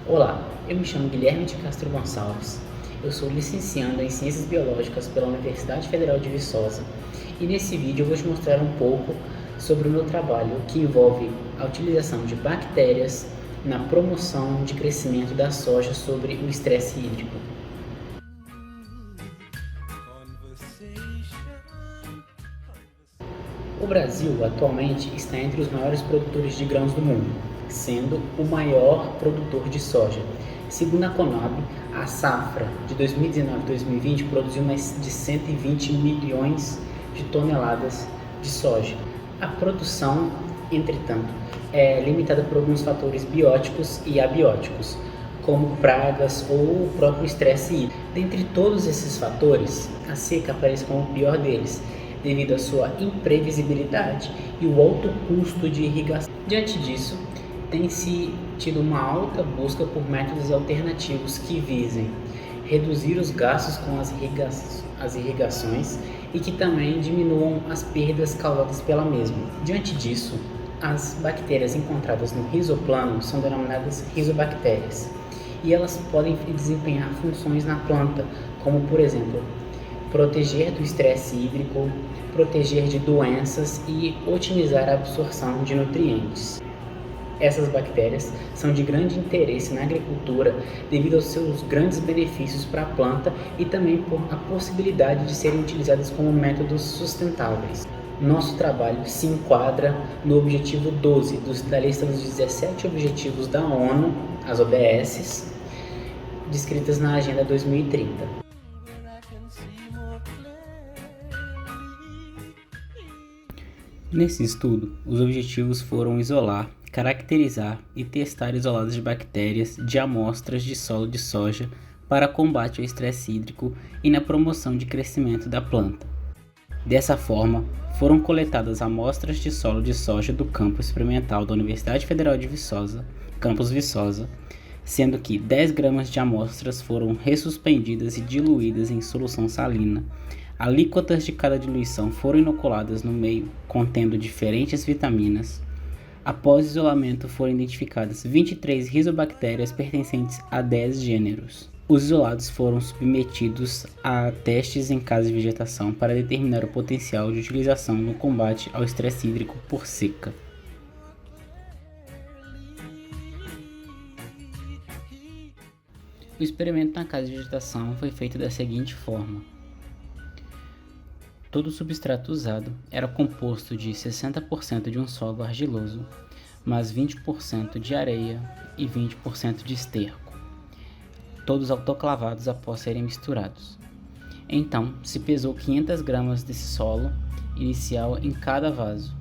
Olá, eu me chamo Guilherme de Castro Gonçalves, eu sou licenciando em Ciências Biológicas pela Universidade Federal de Viçosa e nesse vídeo eu vou te mostrar um pouco sobre o meu trabalho que envolve a utilização de bactérias na promoção de crescimento da soja sobre o estresse hídrico. O Brasil atualmente está entre os maiores produtores de grãos do mundo, sendo o maior produtor de soja. Segundo a Conab, a safra de 2019-2020 produziu mais de 120 milhões de toneladas de soja. A produção, entretanto, é limitada por alguns fatores bióticos e abióticos, como pragas ou o próprio estresse hídrico. Dentre todos esses fatores, a seca aparece como o pior deles, devido à sua imprevisibilidade e o alto custo de irrigação. Diante disso, tem-se tido uma alta busca por métodos alternativos que visem reduzir os gastos com as irrigações e que também diminuam as perdas causadas pela mesma. Diante disso, as bactérias encontradas no rizoplano são denominadas rizobactérias e elas podem desempenhar funções na planta, como por exemplo, proteger do estresse hídrico, proteger de doenças e otimizar a absorção de nutrientes. Essas bactérias são de grande interesse na agricultura devido aos seus grandes benefícios para a planta e também por a possibilidade de serem utilizadas como métodos sustentáveis. Nosso trabalho se enquadra no objetivo 12 da lista dos 17 objetivos da ONU, as OBS, descritas na Agenda 2030. Nesse estudo, os objetivos foram isolar, caracterizar e testar isolados de bactérias de amostras de solo de soja para combate ao estresse hídrico e na promoção de crescimento da planta. Dessa forma, foram coletadas amostras de solo de soja do campo experimental da Universidade Federal de Viçosa, campus Viçosa, sendo que 10 gramas de amostras foram ressuspendidas e diluídas em solução salina. Alíquotas de cada diluição foram inoculadas no meio, contendo diferentes vitaminas. Após isolamento, foram identificadas 23 rizobactérias pertencentes a 10 gêneros. Os isolados foram submetidos a testes em casa de vegetação para determinar o potencial de utilização no combate ao estresse hídrico por seca. O experimento na casa de vegetação foi feito da seguinte forma. Todo o substrato usado era composto de 60% de um solo argiloso, mais 20% de areia e 20% de esterco, todos autoclavados após serem misturados. Então, se pesou 500 gramas desse solo inicial em cada vaso.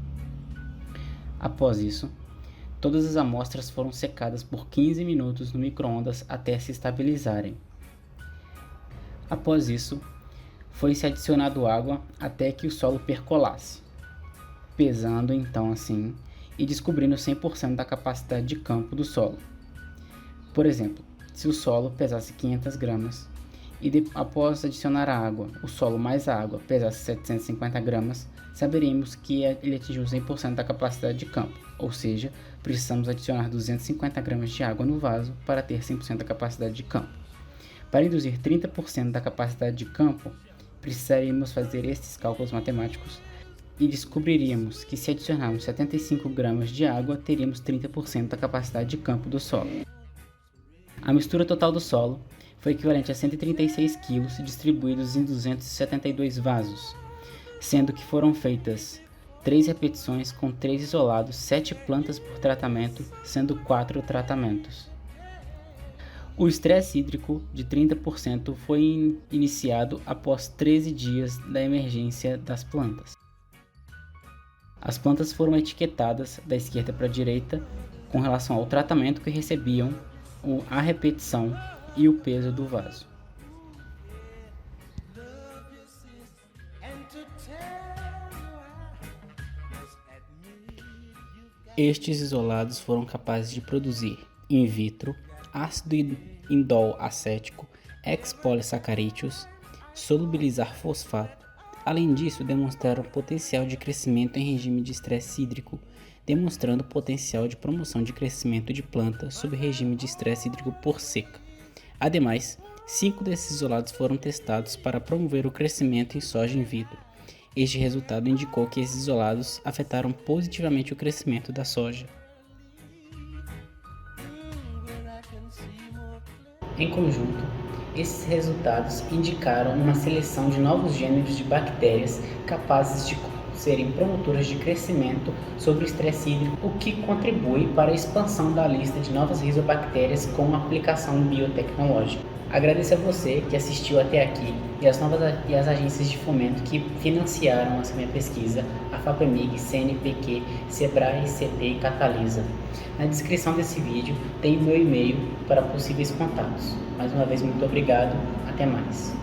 Após isso, todas as amostras foram secadas por 15 minutos no micro-ondas até se estabilizarem. Após isso, foi-se adicionado água até que o solo percolasse, pesando então assim e descobrindo 100% da capacidade de campo do solo. Por exemplo, se o solo pesasse 500 gramas e após adicionar a água, o solo mais a água pesasse 750 gramas, saberíamos que ele atingiu 100% da capacidade de campo, ou seja, precisamos adicionar 250 gramas de água no vaso para ter 100% da capacidade de campo. Para induzir 30% da capacidade de campo, precisaríamos fazer estes cálculos matemáticos e descobriríamos que se adicionarmos 75 gramas de água, teríamos 30% da capacidade de campo do solo. A mistura total do solo foi equivalente a 136 kg distribuídos em 272 vasos, sendo que foram feitas 3 repetições com 3 isolados, 7 plantas por tratamento, sendo 4 tratamentos. O estresse hídrico de 30% foi iniciado após 13 dias da emergência das plantas. As plantas foram etiquetadas da esquerda para a direita com relação ao tratamento que recebiam, a repetição e o peso do vaso. Estes isolados foram capazes de produzir, in vitro, ácido indol acético, ex-polissacarídeos, solubilizar fosfato, Além disso, demonstraram potencial de crescimento em regime de estresse hídrico, demonstrando potencial de promoção de crescimento de planta sob regime de estresse hídrico por seca. Ademais, 5 desses isolados foram testados para promover o crescimento em soja in vitro. Este resultado indicou que esses isolados afetaram positivamente o crescimento da soja. Em conjunto, esses resultados indicaram uma seleção de novos gêneros de bactérias capazes de serem promotoras de crescimento sob o estresse hídrico, o que contribui para a expansão da lista de novas rizobactérias com aplicação biotecnológica. Agradeço a você que assistiu até aqui e as agências de fomento que financiaram essa minha pesquisa, a FAPEMIG, CNPq, SEBRAE, CT e Catalisa. Na descrição desse vídeo tem o meu e-mail para possíveis contatos. Mais uma vez, muito obrigado, até mais.